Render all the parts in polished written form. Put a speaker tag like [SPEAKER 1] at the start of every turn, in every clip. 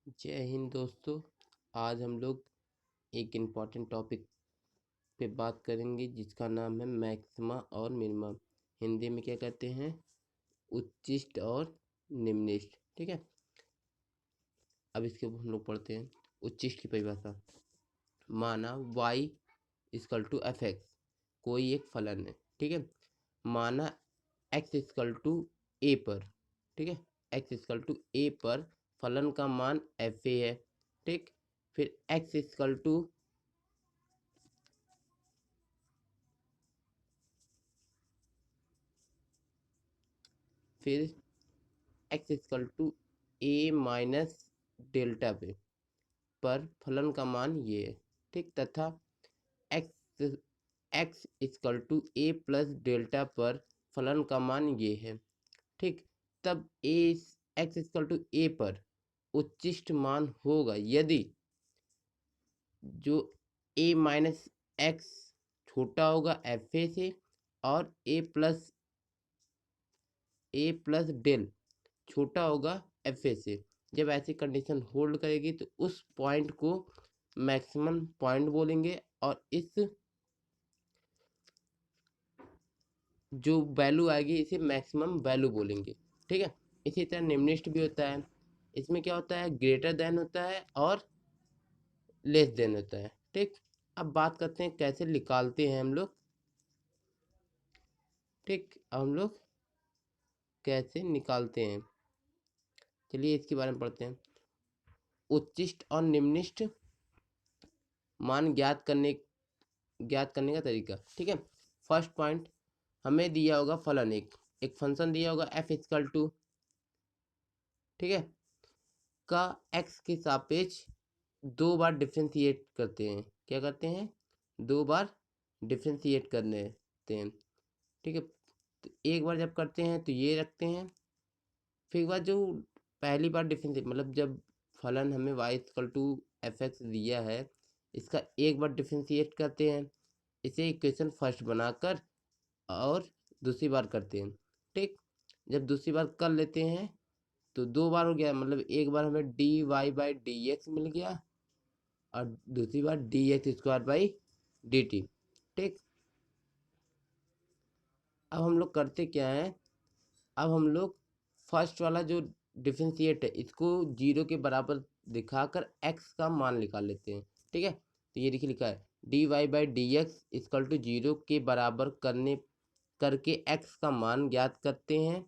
[SPEAKER 1] जय हिंद दोस्तों। आज हम लोग एक इम्पॉर्टेंट टॉपिक पे बात करेंगे जिसका नाम है मैक्सिमा और मिनिमा। हिंदी में क्या कहते हैं? उच्चिष्ट और निम्निष्ट। ठीक है, अब इसके हम लोग पढ़ते हैं उच्चिष्ट की परिभाषा। माना y equal to f x, कोई एक फलन है। ठीक है, माना x इक्वल टू ए पर। ठीक है, x इक्वल टू ए पर फलन का मान एफ ए है। ठीक, फिर x इक्वल टू फिर x equal to a minus delta पे पर फलन का मान ये है। ठीक, तथा x x equal to a plus delta पर फलन का मान ये है। ठीक, तब a x equal to a पर उच्चिष्ट मान होगा यदि जो a माइनस एक्स छोटा होगा एफ ए से और ए प्लस डेल छोटा होगा एफ ए से। जब ऐसी कंडीशन होल्ड करेगी तो उस पॉइंट को मैक्सिमम पॉइंट बोलेंगे और इस जो वैल्यू आएगी इसे मैक्सिमम वैल्यू बोलेंगे। ठीक है, इसी तरह निम्निष्ठ भी होता है। इसमें क्या होता है? ग्रेटर देन होता है और लेस देन होता है। ठीक, अब बात करते हैं कैसे निकालते हैं हम लोग। ठीक, अब हम लोग कैसे निकालते हैं, चलिए इसके बारे में पढ़ते हैं। उच्चिष्ट और निम्निष्ठ मान ज्ञात करने का तरीका। ठीक है, फर्स्ट पॉइंट, हमें दिया होगा फलन एक फंक्शन दिया होगा एफ इक्वल टू, ठीक है, का एक्स के सापेक्ष दो बार डिफ्रेंशिएट करते हैं। क्या करते हैं? दो बार डिफ्रेंशिएट करने देते हैं। ठीक है, तो एक बार जब करते हैं तो ये रखते हैं, फिर एक बार जो पहली बार डिफ्रेंशिएट मतलब जब फलन हमें y equal to f x दिया है इसका एक बार डिफ्रेंशिएट करते हैं, इसे इक्वेशन फर्स्ट बनाकर और दूसरी बार करते हैं। ठीक, जब दूसरी बार कर लेते हैं तो दो बार हो गया, मतलब एक बार हमें D Y by D X मिल गया और दूसरी बार D x square by D T. ठीक, अब हम लोग करते क्या है, अब हम लोग फर्स्ट वाला जो डिफरेंशिएट है इसको जीरो के बराबर दिखाकर एक्स का मान निकाल लेते हैं। ठीक है, तो ये देखिए लिखा है d Y by D x equal to zero के बराबर करके एक्स का मान ज्ञात करते हैं।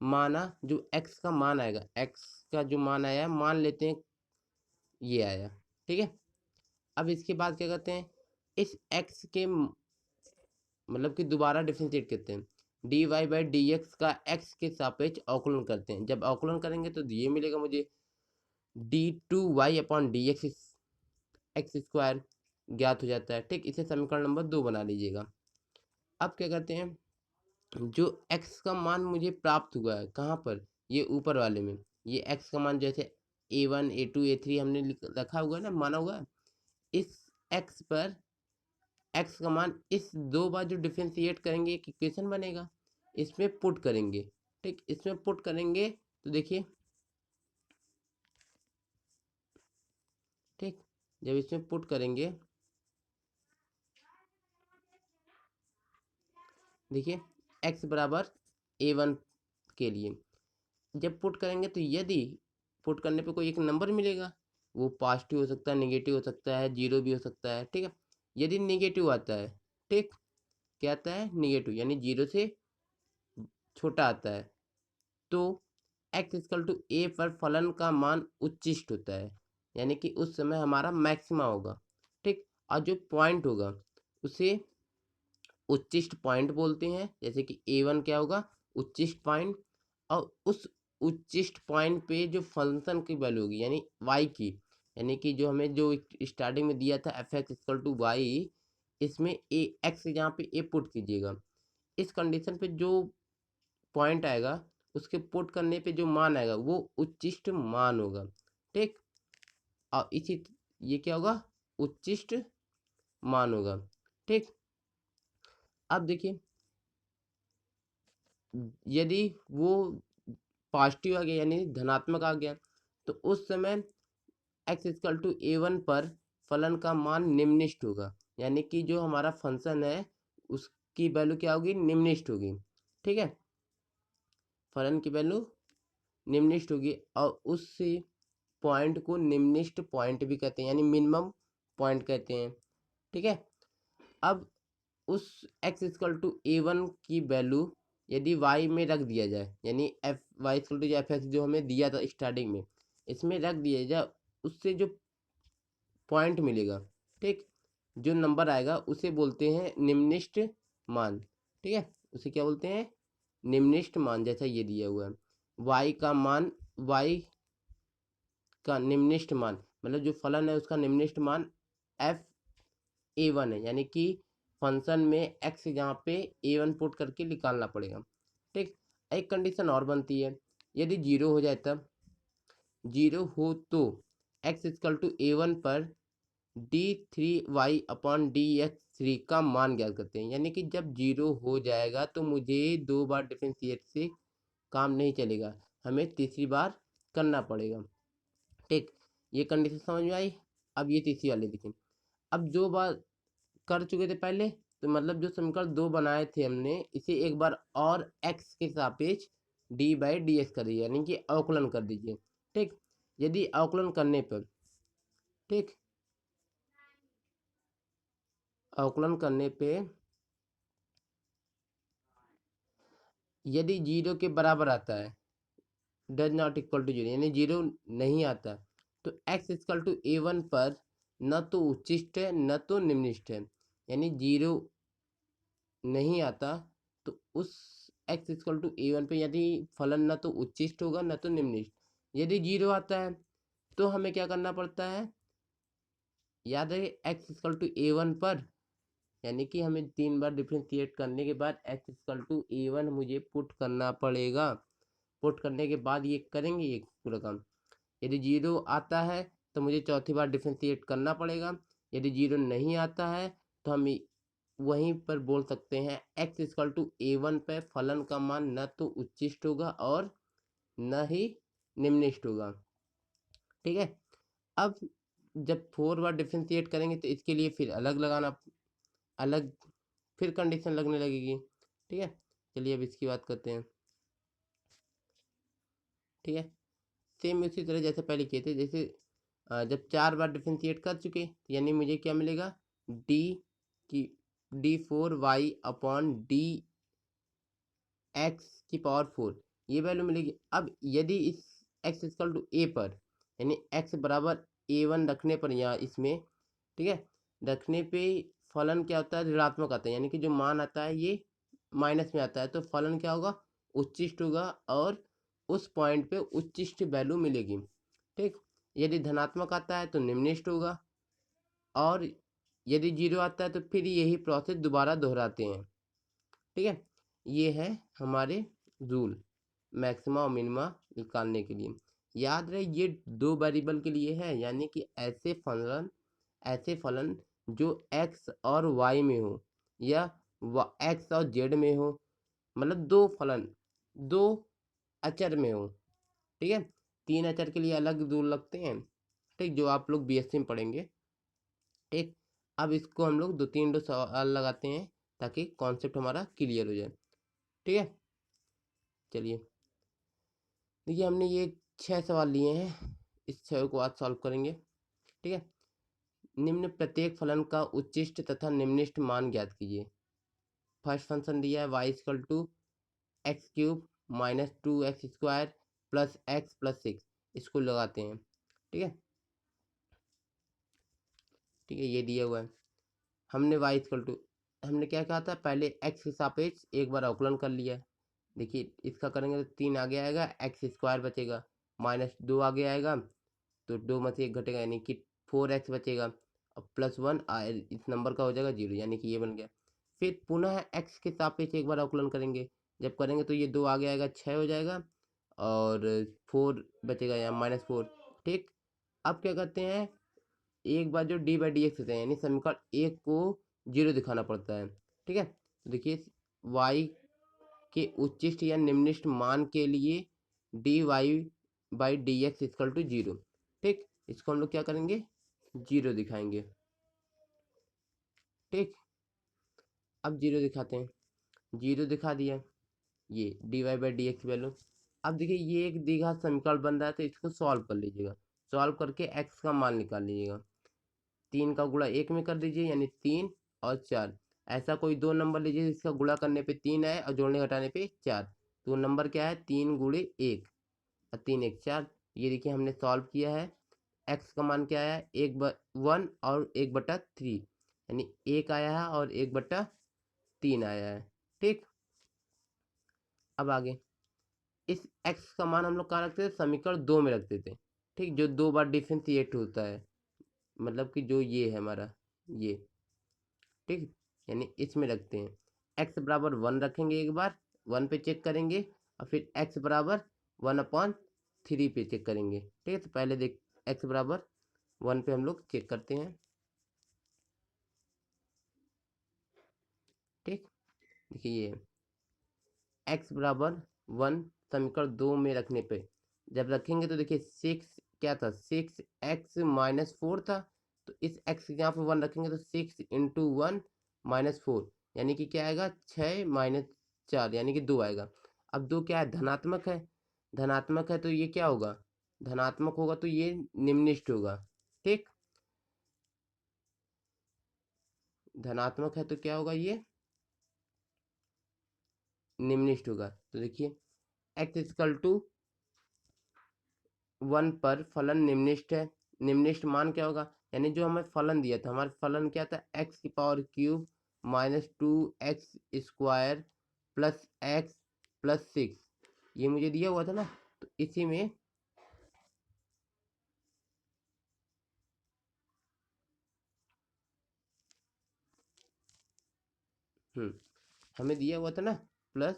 [SPEAKER 1] माना जो एक्स का मान आएगा, एक्स का जो मान आया मान लेते हैं ये आया। ठीक है, अब इसके बाद क्या करते हैं, इस एक्स के मतलब कि दोबारा डिफरेंशिएट करते हैं, d Y by D x का एक्स के सापेक्ष अवकलन करते हैं। जब अवकलन करेंगे तो ये मिलेगा मुझे d two y upon d x x square ज्ञात हो जाता है। ठीक, इसे समीकरण नंबर 2 बना लीजिएगा। अब क्या करते हैं, जो x का मान मुझे प्राप्त हुआ है कहाँ पर, ये ऊपर वाले में, ये x का मान जैसे a1 a2 a3 हमने रखा हुआ है ना, माना हुआ है, इस x पर x का मान इस दो बार जो डिफरेंशिएट करेंगे एक इक्वेशन बनेगा, इसमें पुट करेंगे। ठीक, इसमें पुट करेंगे तो देखिए, ठीक, जब इसमें पुट करेंगे देखिए x बराबर a1 के लिए जब पुट करेंगे तो यदि पुट करने पे कोई एक नंबर मिलेगा, वो पॉजिटिव हो सकता है, नेगेटिव हो सकता है, जीरो भी हो सकता है। ठीक है, यदि नेगेटिव आता है, ठीक, क्या आता है? नेगेटिव, यानी जीरो से छोटा आता है, तो x इक्वल टू ए पर फलन का मान उच्चिष्ट होता है, यानी कि उस समय हमारा मैक्सिमा होगा। ठीक, और जो पॉइंट होगा उसे उच्चिष्ट पॉइंट बोलते हैं, जैसे कि a1 क्या होगा? उच्चिष्ट पॉइंट। और उस उच्चिष्ट पॉइंट पे जो फंक्शन की वैल्यू होगी यानी y की, यानी कि जो हमें जो स्टार्टिंग में दिया था f x equal to y, इसमें ए एक्स यहाँ पे ए पुट कीजिएगा। इस कंडीशन पे जो पॉइंट आएगा उसके पुट करने पे जो मान आएगा वो उच्चिष्ट मान होगा। ठीक, और इसी ये क्या होगा? उच्चिष्ट मान होगा। ठीक, अब देखिए यदि वो पॉजिटिव आ गया यानी धनात्मक आ गया तो उस समय x इक्वल टू a1 पर फलन का मान निम्नलिखित होगा, यानी कि जो हमारा फंक्शन है उसकी वैल्यू क्या होगी, निम्नलिखित होगी। ठीक है, फलन की वैल्यू निम्नलिखित होगी और उस पॉइंट को निम्नलिखित पॉइंट भी कहते हैं, यानी मिनिमम पॉइंट कहते हैं। ठीक है, अब उस x इक्वल टू a1 की वैल्यू यदि y में रख दिया जाए, यानी f y equal to f x जो हमें दिया था स्टार्टिंग में, इसमें रख दिया जाए, उससे जो पॉइंट मिलेगा, ठीक, जो नंबर आएगा उसे बोलते हैं निम्नलिखित मान। ठीक है, उसे क्या बोलते हैं, निम्नलिखित मान। जैसा ये दिया हुआ है y का मान, y का निम्नलिखित मान मतलब जो फलन है उसका निम्नलिखित मान f(a1) है, यानी कि फंक्शन में x जहाँ पे a1 पुट करके निकालना पड़ेगा। ठीक, एक कंडीशन और बनती है, यदि 0 हो जाए तब 0 हो तो x इक्वल टू a1 पर d3y अपॉन dx3 का मान ज्ञात करते हैं। यानी कि जब 0 हो जाएगा तो मुझे 2 बार डिफरेंशिएट से काम नहीं चलेगा, हमें तीसरी बार करना पड़ेगा। ठीक, ये कंडीशन समझ में आई। अब ये तीसरी वाली देखिए, अब 2 बार कर चुके थे पहले, तो मतलब जो समीकरण 2 बनाए थे हमने, इसे एक बार और x के सापेक्ष डी बाई डी एक्स कर दीजिए, यानी कि अवकलन कर दीजिए। ठीक, यदि अवकलन करने पर, ठीक, अवकलन करने पे यदि 0 के बराबर आता है, डज नॉट इक्वल टू 0 यानी 0 नहीं आता, तो x इक्वल टू a1 पर न तो उच्चिष्ट है न तो निम्नलिखित है, यानी 0 नहीं आता तो उस x इक्वल टू a1 पे यदि फलन न तो उच्चिष्ट होगा न तो निम्नलिखित। यदि 0 आता है तो हमें क्या करना पड़ता है, याद है, x इक्वल टू a1 पर, यानी कि हमें 3 बार डिफरेंशिएट करने के बाद x इक्वल टू a1 मुझे पुट करना पड़ेगा। पुट करने के बाद ये करेंगे ये पूरा काम। यदि 0 आता है तो मुझे चौथी बार डिफरेंशिएट करना पड़ेगा। यदि 0 नहीं आता है तो हम वहीं पर बोल सकते हैं x इक्वल टू a1 पे फलन का मान न तो उच्चिष्ट होगा और न ही निम्नलिखित होगा। ठीक है, अब जब 4 बार डिफरेंशिएट करेंगे तो इसके लिए फिर अलग लगाना, अलग फिर कंडीशन लगने लगेगी। ठीक है, चलिए अब इसकी बात करते हैं। ठीक है, सेम उसी तरह जैसे पहले किए थे, जैसे जब 4 बार डिफरेंशिएट कर चुके यानी मुझे क्या मिलेगा, डी की d4y अपॉन डी एक्स की पावर 4 ये वैल्यू मिलेगी। अब यदि इस x इक्वल टू a पर, यानी x बराबर a1 रखने पर यहाँ इसमें, ठीक है, रखने पे फलन क्या होता है, ऋणात्मक आता है, यानी कि जो मान आता है ये माइनस में आता है, तो फलन क्या होगा, उच्चिष्ट होगा और उस पॉइंट पे उच्चिष्ट वैल्यू मिलेगी। ठीक, यदि धनात्मक आता है तो निम्नलिखित होगा और यदि 0 आता है तो फिर यही प्रोसेस दोबारा दोहराते हैं। ठीक है, ये है हमारे रूल मैक्सिमा और मिनिमा निकालने के लिए। याद रहे ये 2 वेरिएबल के लिए है, यानी कि ऐसे फलन जो x और y में हो या x और z में हो, मतलब 2 फलन 2 अचर में हो। ठीक है, 3 अचर के लिए अलग रूल लगते हैं, ठीक, जो आप लोग बीएससी में पढ़ेंगे। ठीक, अब इसको हम लोग 2-3 सवाल लगाते हैं ताकि कॉन्सेप्ट हमारा क्लियर हो जाए। ठीक है, चलिए देखिए हमने ये 6 सवाल लिए हैं, इस 6 को आज सॉल्व करेंगे। ठीक है, निम्न प्रत्येक फलन का उच्चिष्ट तथा निम्नलिखित मान ज्ञात कीजिए। फर्स्ट फंक्शन दिया है y equal to x cube minus 2x square plus x plus 6, इसको लगाते हैं। ठीक है, ठीक है, ये दिया हुआ है। हमने y इक्वल टू, हमने क्या कहा था, पहले x के सापेक्ष एक बार अवकलन कर लिया। देखिए इसका करेंगे तो 3 आगे आएगा, एक्स स्क्वायर बचेगा, माइनस 2 आगे आएगा तो 2 में से 1 घटेगा, यानी कि 4x बचेगा और प्लस 1 इस नंबर का हो जाएगा 0, यानी कि ये बन गया। फिर पुनः x के सापेक्ष एक बार अवकलन करेंगे, जब करेंगे तो ये 2 आगे आएगा 6 हो जाएगा और 4 बचेगा यहाँ -4। ठीक, अब क्या करते हैं, एक बार जो डी बाई डी एक्स होता है, यानी समीकरण 1 को 0 दिखाना पड़ता है। ठीक है, तो देखिए y के उच्चिष्ट या निम्नलिखित मान के लिए dy by D x equal to zero. ठीक, इसको हम लोग क्या करेंगे, जीरो दिखाएंगे। ठीक, अब जीरो दिखाते हैं, जीरो दिखा दिया, ये d Y by D x value. अब देखिए ये एक दीघा समीकरण बन रहा है, तो इसको सॉल्व कर लीजिएगा। सॉल्व करके एक्स का मान निकाल लीजिएगा। 3 का गुणा 1 में कर दीजिए, यानी 3 और 4। ऐसा कोई दो नंबर लीजिए जिसका गुणा करने पे 3 आए और जोड़ने घटाने पे 4। तो वो नंबर क्या है, 3 गुणे 1 और 3 1 4। ये देखिए हमने सॉल्व किया है। एक्स का मान क्या आया, 1 और 1/3, यानी 1 आया है और 1/3 आया है। ठीक, अब आगे इस एक्स का मान हम लोग कहाँ रखते थे, समीकरण 2 में रखते थे। ठीक, जो 2 बार डिफरेंशिएट होता है, मतलब कि जो ये है हमारा ये। ठीक, यानी इसमें रखते हैं। एक्स बराबर 1 रखेंगे, एक बार 1 पे चेक करेंगे, और फिर एक्स बराबर 1/3 पे चेक करेंगे। ठीक है, तो पहले देख एक्स बराबर 1 पे हम लोग चेक करते हैं। ठीक, देखिए ये एक्स बराबर 1 समीकरण 2 में रखने पे जब रखेंगे तो देखिए 6 क्या था, 6x-4 था। तो इस x यहाँ पे 1 रखेंगे तो 6 इंटू 1 -4, यानी कि क्या आएगा, 6 - 4, यानी कि 2 आएगा। अब 2 क्या है, धनात्मक है। धनात्मक है तो ये क्या होगा, धनात्मक होगा तो ये निम्नलिखित होगा। ठीक, धनात्मक है तो क्या होगा, ये निम्नलिखित होगा। तो देखिए x इक्वल टू 1 पर फलन निम्नलिखित है। निम्नलिखित मान क्या होगा, यानी जो हमें फलन दिया था, हमारा फलन क्या था, x³ -2x² plus x plus 6, ये मुझे दिया हुआ था ना। तो इसी में हमें दिया हुआ था ना, प्लस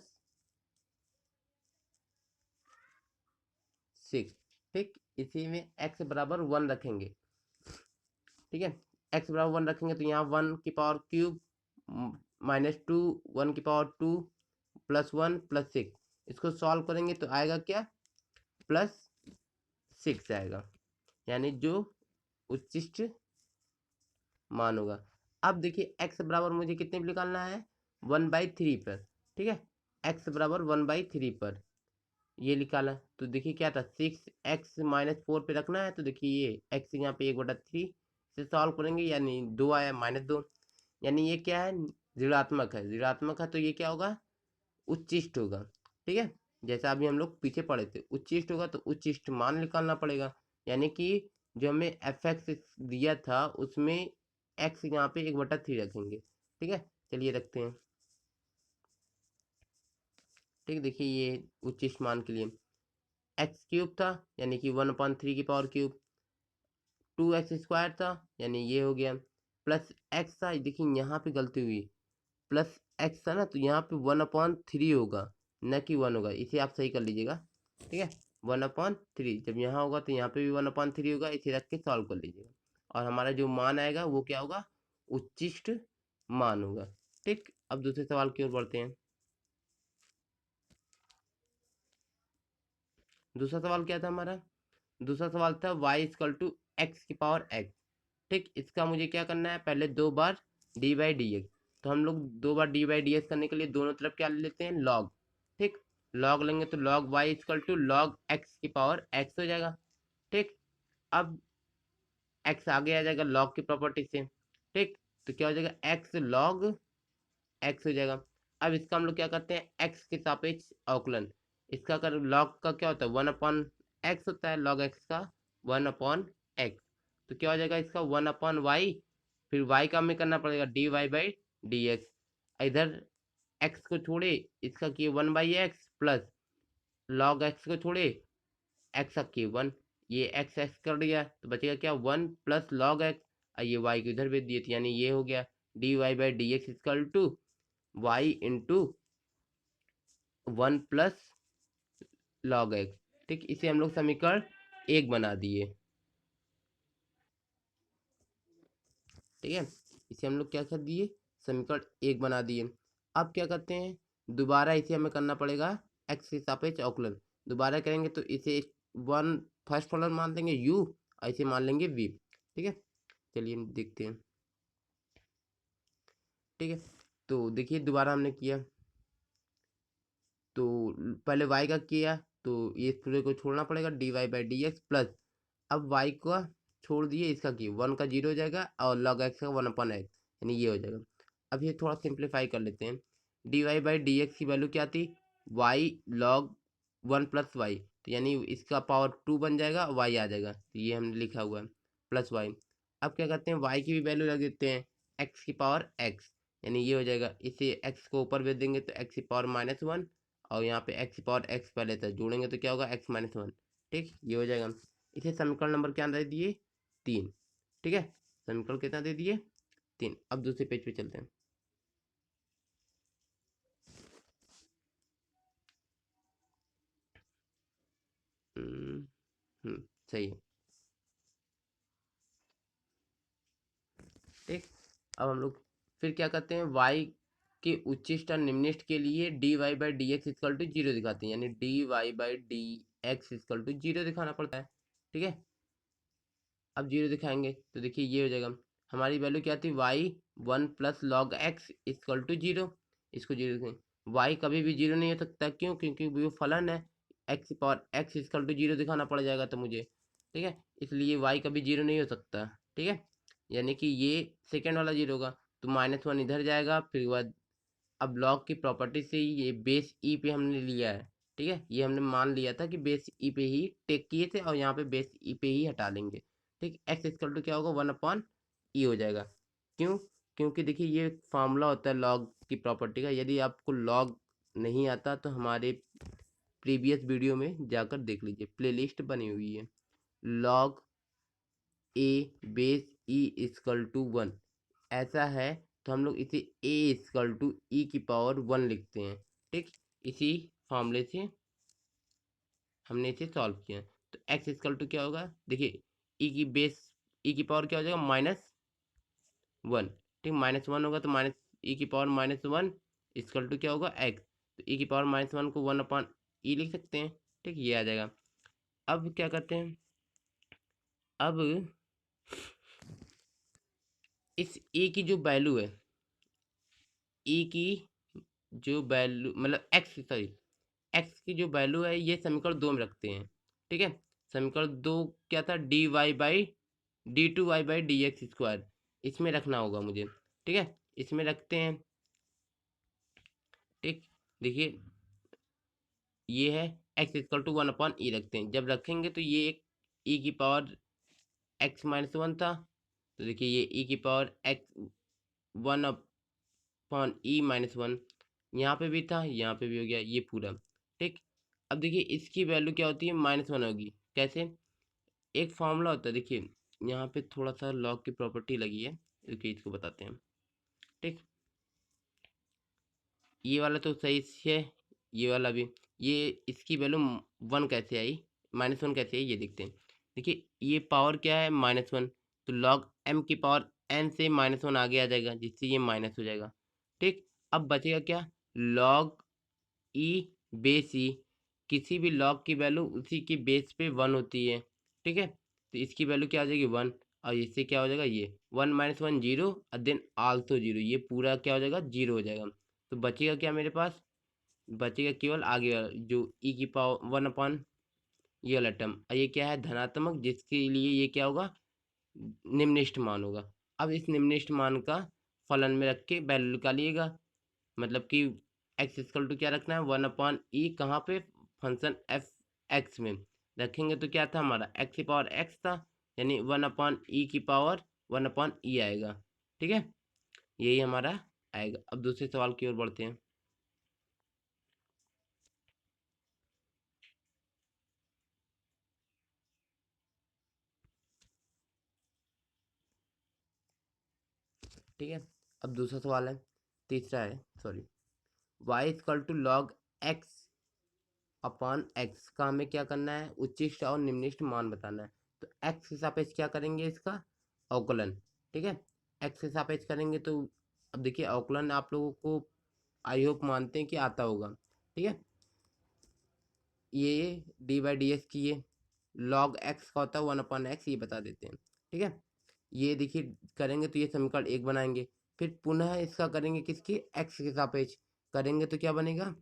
[SPEAKER 1] 6। ठीक, इसी में x बराबर 1 रखेंगे। ठीक है, x बराबर 1 रखेंगे तो यहाँ 1³ -2 1/2 +1 +6, इसको सॉल्व करेंगे तो आएगा क्या, +6 आएगा, यानी जो उच्चिष्ट मान होगा। अब देखिए x बराबर मुझे कितने पे निकालना है, 1/3 पर। ठीक है, x बराबर 1/3 पर ये निकाला। तो देखिए क्या था, 6x-4 पे रखना है। तो देखिए ये x यहाँ पे 1/3 से सॉल्व करेंगे, यानी 2 आया, -2, यानी ये क्या है, ऋणात्मक है। ऋणात्मक है तो ये क्या होगा, उच्चिष्ट होगा। ठीक है, जैसा अभी हम लोग पीछे पढ़े थे, उच्चिष्ट होगा तो उच्चिष्ट मान निकालना पड़ेगा। यानी कि जो हमें एफ एक्स दिया था उसमें एक्स यहाँ पे 1/3 रखेंगे। ठीक है, चलिए रखते हैं। ठीक, देखिए ये उच्चिष्ट मान के लिए x³ था, यानी कि 1/3 की पावर क्यूब, 2x² था, यानी ये हो गया, प्लस x था। देखिए यहाँ पे गलती हुई, प्लस x था ना, तो यहाँ पे 1/3 होगा, न कि 1 होगा। इसे आप सही कर लीजिएगा। ठीक है, 1/3 जब यहाँ होगा तो यहाँ पे भी 1/3 होगा, इसे रख के सॉल्व कर लीजिएगा। और हमारा जो मान आएगा वो क्या होगा, उच्चिष्ट मान होगा। ठीक, अब दूसरे सवाल की ओर बढ़ते हैं। दूसरा सवाल क्या था हमारा, दूसरा सवाल था y इक्वल टू x⁴x। ठीक, इसका मुझे क्या करना है, पहले 2 बार dy/dx। तो हम लोग 2 बार dy/dx करने के लिए दोनों तरफ क्या ले लेते हैं, लॉग। ठीक, लॉग लेंगे तो log y equal to log x⁴x हो जाएगा। ठीक, अब x आगे आ जाएगा लॉग की प्रॉपर्टी से। ठीक, तो क्या हो जाएगा, x log x हो जाएगा। अब इसका हम लोग क्या करते हैं, x के सापेक्ष अवकलन। इसका कर log का क्या होता है, 1/x होता है, log x का 1/x। तो क्या हो जाएगा इसका 1/y, फिर y का हमें करना पड़ेगा dy/dx। इधर x को छोड़े, इसका किए 1/x प्लस log x को छोड़े, x का किए 1, ये x x कर दिया तो बचेगा क्या, 1 प्लस log x, और ये y को इधर भेज दिए, यानी ये हो गया dy/dx equal to y into 1 plus log x। ठीक, इसे हम लोग समीकरण 1 बना दिए। ठीक है, इसे हम लोग क्या कर दिए, समीकरण 1 बना दिए। अब क्या करते हैं, दोबारा इसे हमें करना पड़ेगा x के सापेक्ष अवकलन। दोबारा करेंगे तो इसे वन फर्स्ट फॉलोअर मान लेंगे u, ऐसे मान लेंगे v। ठीक है, चलिए हम देखते हैं। ठीक है, तो देखिए दोबारा हमने किया, तो पहले y का किया, तो ये पूरे को छोड़ना पड़ेगा, dy by D x plus, अब y को छोड़ दिए, इसका की 1 का 0 हो जाएगा और log x का 1/x, यानी ये हो जाएगा। अब ये थोड़ा सिंप्लीफाई कर लेते हैं। dy बाई डी एक्स की वैल्यू क्या थी, y log 1 प्लस वाई, तो यानी इसका पावर 2 बन जाएगा, y आ जाएगा, तो ये हमने लिखा हुआ है प्लस y। अब क्या करते हैं, y की भी वैल्यू रख देते हैं, x की पावर x, यानी ये हो जाएगा, इसे x को ऊपर भेज देंगे तो x की पावर -1, और यहाँ पे x की पावर x पहले था, जोड़ेंगे तो क्या होगा x-1। ठीक, ये हो जाएगा। इसे समीकरण नंबर क्या दे दिए, 3। ठीक है, समीकरण कितना दे दिए, 3। अब दूसरे पेज पे चलते हैं। हम्म सही है। ठीक, अब हम लोग फिर क्या करते हैं, y के उच्चिष्ट और निम्निष्ट के लिए dy by D x equal to 0 दिखाते हैं, यानी dy by D x equal to 0 दिखाना पड़ता है। ठीक है, अब 0 दिखाएंगे तो देखिए ये हो जाएगा, हमारी वैल्यू क्या थी, y 1 plus log x equal to 0, इसको 0 दिखाएं। y कभी भी 0 नहीं हो सकता, क्यों, क्योंकि वो फलन है, x power x equal to 0 दिखाना पड़ जाएगा तो मुझे। ठीक है, इसलिए y कभी 0 नहीं हो सकता। ठीक है, यानी कि ये सेकेंड वाला 0 होगा, तो -1 इधर जाएगा, फिर बाद अब लॉग की प्रॉपर्टी से ये बेस ई पे हमने लिया है। ठीक है, ये हमने मान लिया था कि बेस ई पे ही टेक किए थे, और यहाँ पे बेस ई पे ही हटा लेंगे। ठीक, एक्स इक्वल टू क्या होगा, 1/e हो जाएगा। क्यों, क्योंकि देखिए ये फार्मूला होता है लॉग की प्रॉपर्टी का, यदि आपको लॉग नहीं आता तो हमारे प्रीवियस वीडियो में जाकर देख लीजिए, प्लेलिस्ट बनी हुई है, log a base e equal to 1 ऐसा है, तो हम लोग इसे a इक्वल टू ई की पावर 1 लिखते हैं। ठीक, इसी फॉर्मूले से हमने इसे सॉल्व किया, तो x इक्वल टू क्या होगा, देखिए ई की बेस ई की पावर क्या हो जाएगा, -1। ठीक, -1 होगा तो माइनस ई की पावर -1 इक्वल टू क्या होगा, x, तो ई की पावर -1 को 1/e लिख सकते हैं। ठीक, ये आ जाएगा। अब क्या करते हैं, अब इस ए की जो वैल्यू है, ई की जो वैल्यू मतलब एक्स, सॉरी, एक्स की जो वैल्यू है, ये समीकरण 2 में रखते हैं। ठीक है, समीकरण 2 क्या था, d Y by D x square, इसमें रखना होगा मुझे। ठीक है, इसमें रखते हैं। ठीक, देखिए ये है एक्स इक्वल टू 1/e रखते हैं, जब रखेंगे तो ये एक ई की पावर x-1 था, तो देखिए ये ई की पावर x 1/e-1 यहाँ पे भी था, यहाँ पे भी हो गया ये पूरा। ठीक, अब देखिए इसकी वैल्यू क्या होती है, -1 होगी, कैसे, एक फॉर्मूला होता है, देखिए यहाँ पे थोड़ा सा लॉग की प्रॉपर्टी लगी है, रुकिए इसको बताते हैं। ठीक, ये वाला तो सही है, ये वाला भी, ये इसकी वैल्यू 1 कैसे आई, -1 कैसे आई, ये देखते हैं। देखिए ये पावर क्या है, -1, तो लॉग m की पावर n से -1 आगे आ जाएगा, जिससे ये माइनस हो जाएगा। ठीक, अब बचेगा क्या, लॉग ई बेस ई, किसी भी लॉग की वैल्यू उसी की बेस पे 1 होती है। ठीक है, तो इसकी वैल्यू क्या आ जाएगी, 1, और इससे क्या हो जाएगा, ये 1 - 1 0, और देन आल्सो 0, ये पूरा क्या हो जाएगा, 0 हो जाएगा। तो बचेगा क्या मेरे पास, बचेगा केवल आगे वाला जो ई की पावर 1 ये वाला टर्म, और ये क्या है, धनात्मक, जिसके लिए ये क्या होगा, निम्नलिखित मान होगा। अब इस निम्नलिखित मान का फलन में रख के वैल्यू निकालिएगा, मतलब कि एक्स इक्वल टू क्या रखना है, 1/e, कहाँ पे, फंक्शन एफ एक्स में रखेंगे तो क्या था हमारा, एक्स की पावर एक्स था, यानी 1/e की पावर 1/e आएगा। ठीक है, यही हमारा आएगा। अब दूसरे सवाल की ओर बढ़ते हैं। ठीक है, अब दूसरा सवाल है, तीसरा है, sorry, y equal to log x upon x का हमें क्या करना है, उच्चिष्ट और निम्नलिखित मान बताना है। तो एक्स के सापेक्ष क्या करेंगे, इसका अवकलन। ठीक है, एक्स के सापेक्ष करेंगे तो अब देखिए अवकलन आप लोगों को आई होप मानते हैं कि आता होगा। ठीक है, ये डी बाई डी एक्स की है, लॉग एक्स का होता है 1/x, ये बता देते हैं। ठीक है, ये देखिए करेंगे तो ये समीकरण 1 बनाएंगे। फिर पुनः इसका करेंगे किसकी, एक्स के सापेक्ष करेंगे तो क्या बनेगा,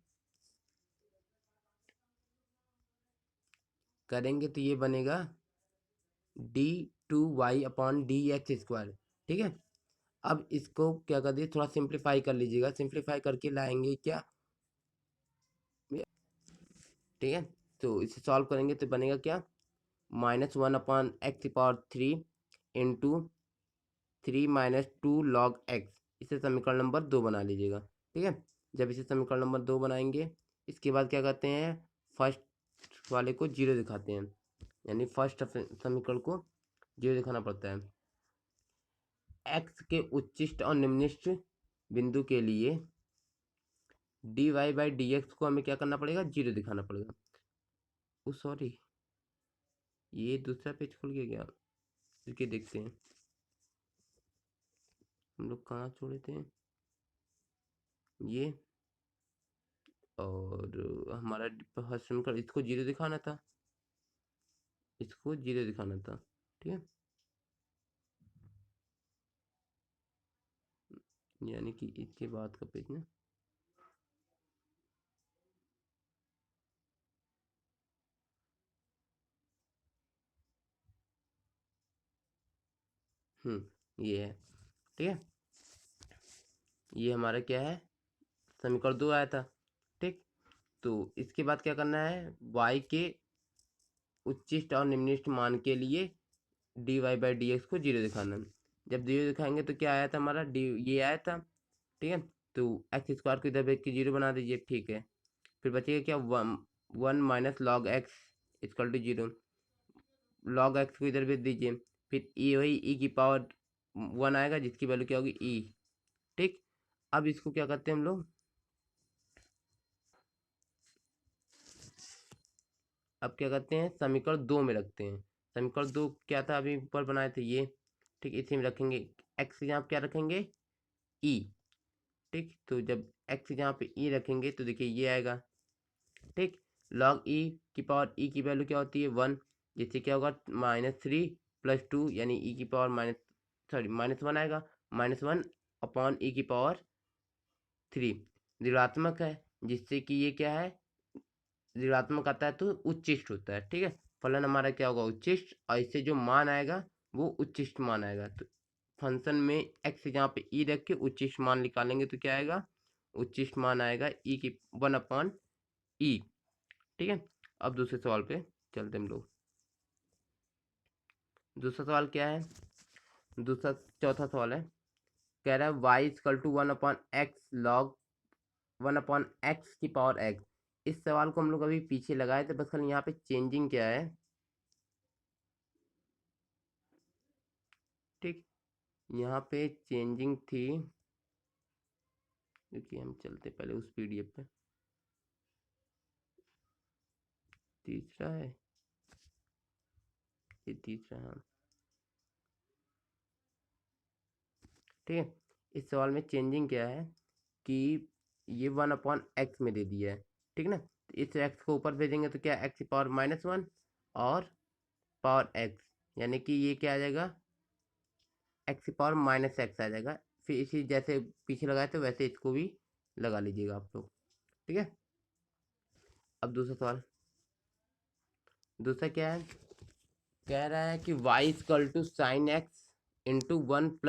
[SPEAKER 1] करेंगे तो ये बनेगा d2y/dx²। ठीक है, अब इसको क्या कर दिए, थोड़ा सिंप्लीफाई कर लीजिएगा, सिंप्लीफाई करके लाएंगे क्या, ठीक है। तो इसे सॉल्व करेंगे तो बनेगा क्या, -1/x⁻³ इंटू 3 - 2 log x। इसे समीकरण नंबर 2 बना लीजिएगा। ठीक है, जब इसे समीकरण नंबर 2 बनाएंगे, इसके बाद क्या करते हैं, फर्स्ट वाले को 0 दिखाते हैं, यानी फर्स्ट समीकरण को 0 दिखाना पड़ता है। x के उच्चिष्ट और निम्निष्ट बिंदु के लिए dy/dx को हमें क्या करना पड़ेगा, 0 दिखाना पड़ेगा। ओ सॉरी, ये दूसरा पेज खुल गया क्या, इसके देखते हैं हम लोग कहाँ छोड़े थे ये, और हमारा फर्स्ट समीकरण, इसको 0 दिखाना था, इसको 0 दिखाना था। ठीक है, यानी कि इसके बाद का पेज ना, ये है। ठीक है, ये हमारा क्या है, समीकरण 2 आया था। ठीक, तो इसके बाद क्या करना है, y के उच्चिष्ट और निम्निष्ट मान के लिए dy/dx को 0 दिखाना है। जब 0 दिखाएंगे तो क्या आया था हमारा, डी ये आया था। ठीक है, तो x² को इधर भेज के 0 बना दीजिए। ठीक है, फिर बचेगा क्या, 1 - log x = 0, log x को इधर भेज दीजिए। फिर e वही e⁻1 आएगा, जिसकी वैल्यू क्या होगी, e। ठीक, अब इसको क्या करते हैं हम लोग, अब क्या करते हैं, समीकरण 2 में रखते हैं। समीकरण 2 क्या था, अभी ऊपर बनाए थे ये। ठीक, इसी में रखेंगे, x यहाँ क्या रखेंगे, e। ठीक, तो जब x यहाँ पे e रखेंगे तो देखिए ये आएगा। ठीक, log e की वैल्यू क्या होती है, 1, जिससे क्या होगा, -3 + 2 यानी -1 आएगा, -1/e⁻³ ऋणात्मक है, जिससे कि ये क्या है, ऋणात्मक आता है तो उच्चिष्ट होता है। ठीक है, फलन हमारा क्या होगा, उच्चिष्ट, और इससे जो मान आएगा वो उच्चिष्ट मान आएगा। तो फंक्शन में x यहाँ पे e रख के उच्चिष्ट मान निकालेंगे तो क्या आएगा, उच्चिष्ट मान आएगा 1/e। ठीक है, अब दूसरे सवाल पे चलते हम लोग। दूसरा सवाल क्या है, दूसरा चौथा सवाल है, कह रहा है y = 1/x इस सवाल को हम लोग अभी पीछे लगाए थे, बस खाली यहाँ पे चेंजिंग क्या है। ठीक, यहाँ पे चेंजिंग थी, देखिए हम चलते पहले उस PDF पे, तीसरा है, ये तीसरा, हाँ। ठीक है, इस सवाल में चेंजिंग क्या है कि ये 1/x में दे दिया है। ठीक ना, तो इस x को ऊपर भेजेंगे तो क्या, x⁻−1 और पावर x, यानी कि ये क्या आ जाएगा, x⁻−x आ जाएगा। फिर इसी जैसे पीछे लगाए थे वैसे इसको भी लगा लीजिएगा आप लोग। ठीक है, अब दूसरा सवाल, दूसरा क्या है, कह रहा है कि y = sin x into 1 +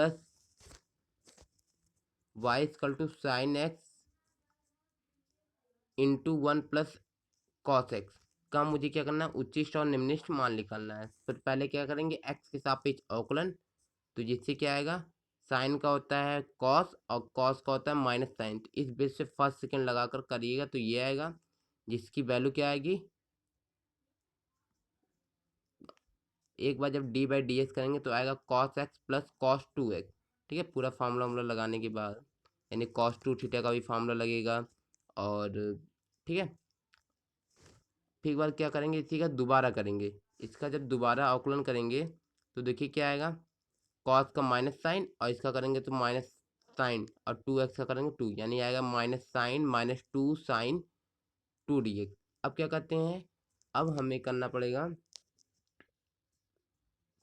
[SPEAKER 1] y = sin x into 1 + cos x का मुझे क्या करना है, उच्चिष्ट और निम्निष्ट मान निकालना है। फिर पहले क्या करेंगे, x के सापेक्ष अवकलन, तो जिससे क्या आएगा, साइन का होता है कॉस और कॉस का होता है -sin। तो इस बेस से फर्स्ट सेकंड लगाकर करिएगा तो ये आएगा, जिसकी वैल्यू क्या आएगी, एक बार जब d/dx करेंगे तो आएगा cos x + cos 2x। ठीक है, पूरा फार्मूला लगाने के बाद, यानी cos 2θ का भी फार्मूला लगेगा। और ठीक है, फिर एक बार क्या करेंगे, इसी का दोबारा करेंगे, इसका जब दोबारा अवकलन करेंगे तो देखिए क्या आएगा, कॉस का -sin और इसका करेंगे तो -sin और 2x का करेंगे 2, यानी आएगा -sin -2sin 2dx। अब क्या करते हैं, अब हमें करना पड़ेगा,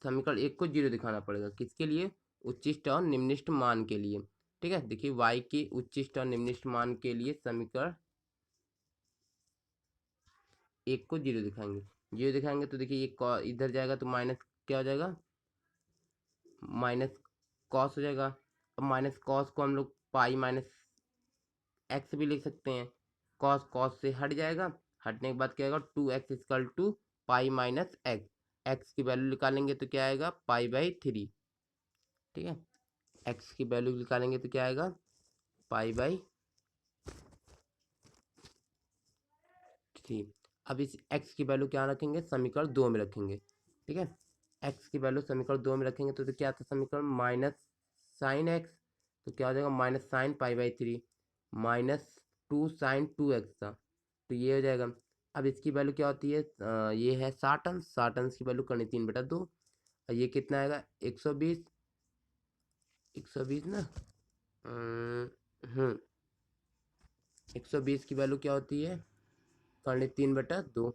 [SPEAKER 1] समीकरण 1 को 0 दिखाना पड़ेगा। किसके लिए? उच्चिष्ट और निम्निष्ट मान के लिए। ठीक है, देखिए y के उच्चिष्ट और निम्निष्ट मान के लिए समीकरण 1 को 0 दिखाएंगे। 0 दिखाएंगे तो देखिए ये इधर जाएगा तो माइनस क्या हो जाएगा? माइनस कॉस हो जाएगा। अब माइनस कॉस को हम लोग पाई माइनस एक्स भी लिख सकते हैं। कॉस कॉस से हट जाएगा, हटने के बाद क्या आएगा? 2x equal to pi minus x. X की वैल्यू निकालेंगे तो क्या आएगा? पाई/3। ठीक है, एक्स की वैल्यू निकालेंगे तो क्या आएगा? पाई/3। अब इस x की वैल्यू क्या रखेंगे? समीकरण 2 में रखेंगे। ठीक है, x की वैल्यू समीकरण 2 में रखेंगे तो क्या था समीकरण? माइनस साइन एक्स, तो क्या हो जाएगा? माइनस साइन पाई/3 माइनस 2 sin 2x था, तो ये हो जाएगा। अब इसकी वैल्यू क्या होती है? ये है 60 अंश। 60 अंश की वैल्यू करनी 3/2। और ये कितना आएगा? 120। 120 ना, 120 की वैल्यू क्या होती है? करनी 3/2।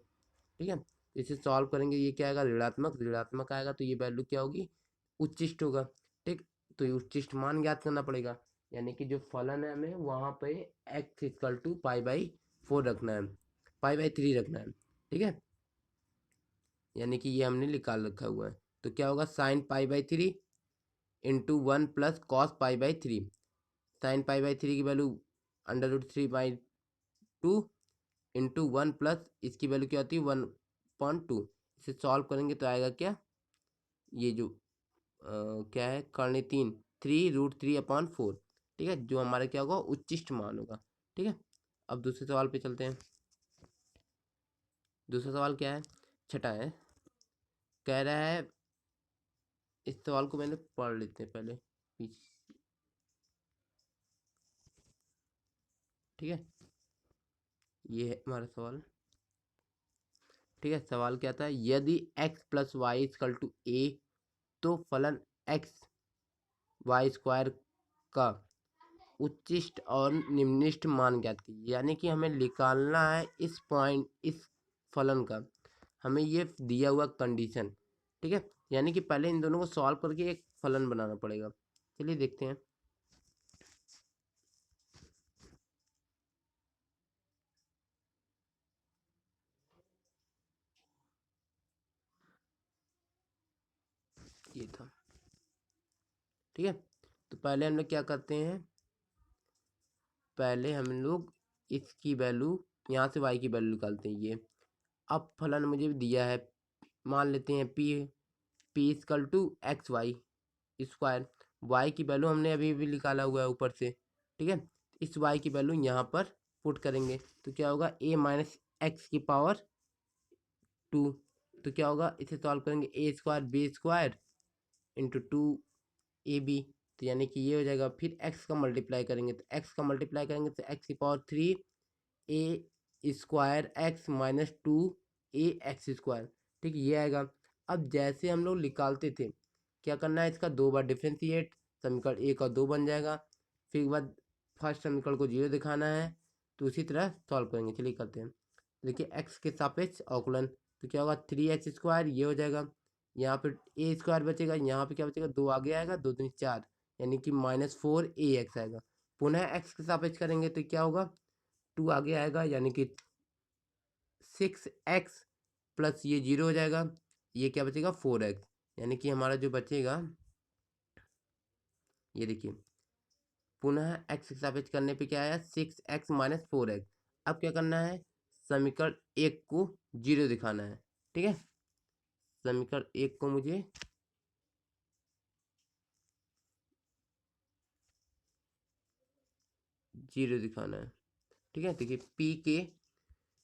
[SPEAKER 1] ठीक है, इसे सॉल्व करेंगे, ये क्या आएगा? ऋणात्मक। ऋणात्मक आएगा तो ये वैल्यू क्या होगी? उच्चिष्ट होगा। ठीक, तो ये उच्चिष्ट मान ज्ञात करना पड़ेगा, यानी कि जो फलन है हमें वहाँ पे x इक्वल टू पाई/4 रखना है, पाई/3 रखना है। ठीक है, यानी कि ये हमने निकाल रखा हुआ है। तो क्या होगा? साइन पाई/3 इंटू 1 प्लस कॉस पाई/3। साइन पाई/3 की वैल्यू √3/2 इंटू 1 प्लस इसकी वैल्यू क्या होती है? 1/2। इसे सॉल्व करेंगे तो आएगा क्या? ये जो क्या है? करनी 3√3/4। ठीक है, जो हमारा क्या होगा? उच्चिष्ट मान होगा। ठीक है, अब दूसरे सवाल पे चलते हैं। दूसरा सवाल क्या है? छठा है, कह रहा है, इस सवाल को मैंने पढ़ लेते हैं पहले पीछे। ठीक है, ये है हमारा सवाल। ठीक है, सवाल क्या था? यदि x plus Y equal to A, तो फलन x/y² का उच्चिष्ट और निम्निष्ट मान ज्ञात कीजिए। यानी कि हमें निकालना है इस पॉइंट, इस फलन का, हमें ये दिया हुआ कंडीशन। ठीक है, यानी कि पहले इन दोनों को सॉल्व करके एक फलन बनाना पड़ेगा। चलिए देखते हैं। ये था। ठीक है, तो पहले हम लोग क्या करते हैं? पहले हम लोग इसकी वैल्यू, यहाँ से y की वैल्यू निकालते हैं। ये अब फलन मुझे दिया है, मान लेते हैं p equal to x/y²। y की वैल्यू हमने अभी भी निकाला हुआ है ऊपर से। ठीक है, इस y की वैल्यू यहाँ पर पुट करेंगे तो क्या होगा? a-x⁻² तो क्या होगा? इसे सॉल्व करेंगे a²b² इंटू 2ab, तो यानी कि ये हो जाएगा। फिर x का मल्टीप्लाई करेंगे तो x/3 a²x-2ax²। ठीक, ये आएगा। अब जैसे हम लोग निकालते थे, क्या करना है? इसका 2 बार डिफ्रेंशिएट, समीकरण 1 और 2 बन जाएगा। फिर एक बार फर्स्ट समीकरण को 0 दिखाना है, तो उसी तरह सॉल्व करेंगे। चलिए करते हैं। देखिए x के सापेक्ष अवकलन, तो क्या होगा? 3x², ये हो जाएगा। यहाँ पे a² बचेगा, यहाँ पे क्या बचेगा? 2 आगे आएगा, 2 दूनी 4, यानी कि -4ax आएगा। पुनः x के सापेक्ष करेंगे तो क्या होगा? 2 आगे आएगा, यानी कि 6x प्लस ये 0 हो जाएगा। ये क्या बचेगा? 4x, यानी कि हमारा जो बचेगा, ये देखिए, पुनः x के सापेक्ष करने पे क्या आया? 6x - 4x। अब क्या करना है? समीकरण 1 को 0 दिखाना है। ठीक है, समीकरण 1 को मुझे 0 दिखाना है। ठीक है, देखिए p के,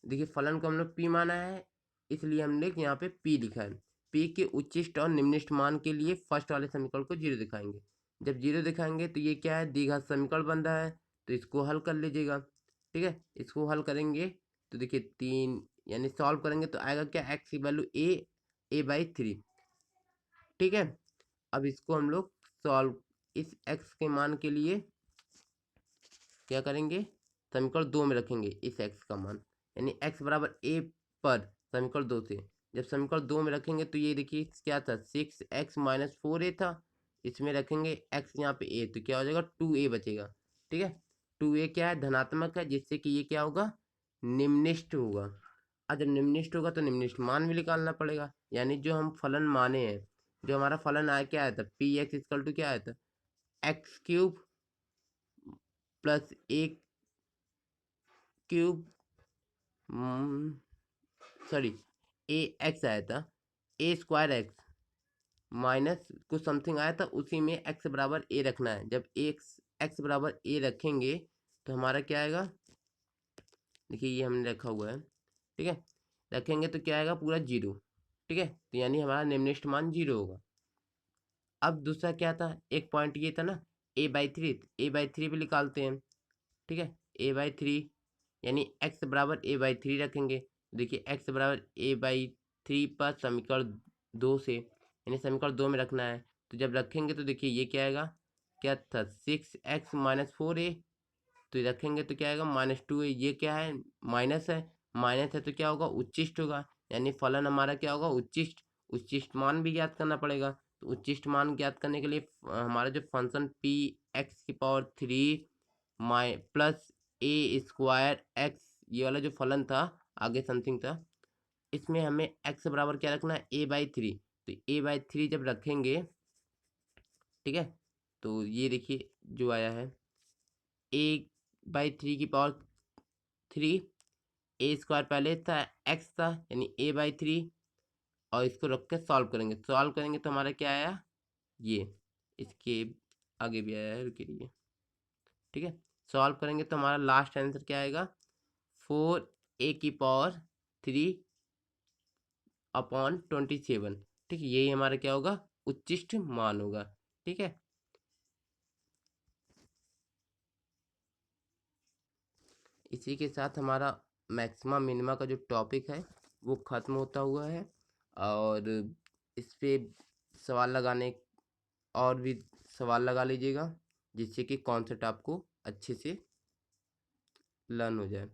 [SPEAKER 1] देखिए फलन को हम लोग p माना है, इसलिए हमने यहाँ पे p लिखा है। p के उच्चिष्ट और निम्निष्ट मान के लिए फर्स्ट वाले समीकरण को 0 दिखाएंगे। जब 0 दिखाएंगे तो ये क्या है? द्विघात समीकरण बन रहा है, तो इसको हल कर लीजिएगा। ठीक है, इसको हल करेंगे तो देखिए 3, यानी सॉल्व करेंगे तो आएगा क्या? x की वैल्यू a/3। ठीक है, अब इसको हम लोग सॉल्व, इस x के मान के लिए क्या करेंगे? समीकरण 2 में रखेंगे इस x का मान, यानी x बराबर a पर समीकरण 2 से। जब समीकरण 2 में रखेंगे तो ये देखिए क्या था 6x माइनस 4a था, इसमें रखेंगे x यहाँ पे a, तो क्या हो जाएगा 2a बचेगा। ठीक है, 2a क्या है धनात्मक है, जिससे कि ये क्या होगा निम्निष्ठ होगा। और जब निम्निष्ठ होगा तो निम्निष्ठ मान भी निकालना पड़ेगा, यानी जो हम फलन माने हैं, जो हमारा फलन आया क्या आया था पी एक्स इक्वल टू क्या आया था एक्स क्यूब प्लस ए क्यूब सॉरी ए एक्स आया था, ए स्क्वायर एक्स माइनस कुछ समथिंग आया था, उसी में एक्स बराबर ए रखना है। जब एक्स बराबर ए रखेंगे तो हमारा क्या आएगा, देखिए ये हमने रखा हुआ है, ठीक है, रखेंगे तो क्या आएगा पूरा जीरो। ठीक है, तो यानी हमारा निम्नलिखित मान जीरो होगा। अब दूसरा क्या था, एक पॉइंट ये था ना a/3, a/3 भी निकालते हैं। ठीक है, a/3 यानी x बराबर a/3 रखेंगे। देखिए x बराबर a/3 पर समीकरण 2 से, यानी समीकरण 2 में रखना है। तो जब रखेंगे तो देखिए ये क्या आएगा, क्या था 6x माइनस 4a, तो ये रखेंगे तो क्या आएगा -2a, ये क्या है माइनस है, माइनस है तो क्या होगा उच्चिष्ट होगा, यानी फलन हमारा क्या होगा उच्चिष्ट। उच्चिष्ट मान भी ज्ञात करना पड़ेगा, तो उच्चिष्ट मान ज्ञात करने के लिए हमारा जो फंक्शन पी एक्स की पावर 3 माइ प्लस ए स्क्वायर एक्स, ये वाला जो फलन था आगे समथिंग था, इसमें हमें एक्स बराबर क्या रखना है a/3। तो a/3 जब रखेंगे, ठीक है, तो ये देखिए जो आया है a/3 की पावर 3, ए स्क्वायर पहले था एक्स था यानी a/3, और इसको रख के सॉल्व करेंगे तो हमारा क्या आया ये, इसके आगे भी आया है रुकिए ये, ठीक है, सॉल्व करेंगे तो हमारा लास्ट आंसर क्या आएगा 4a की पावर 3/27। ठीक है, यही हमारा क्या होगा उच्चिष्ट मान होगा। ठीक है, इसी के साथ हमारा मैक्सिमा मिनिमा का जो टॉपिक है वो ख़त्म होता हुआ है। और इस पे सवाल लगाने और भी सवाल लगा लीजिएगा, जिससे कि कॉन्सेप्ट आपको अच्छे से लर्न हो जाए।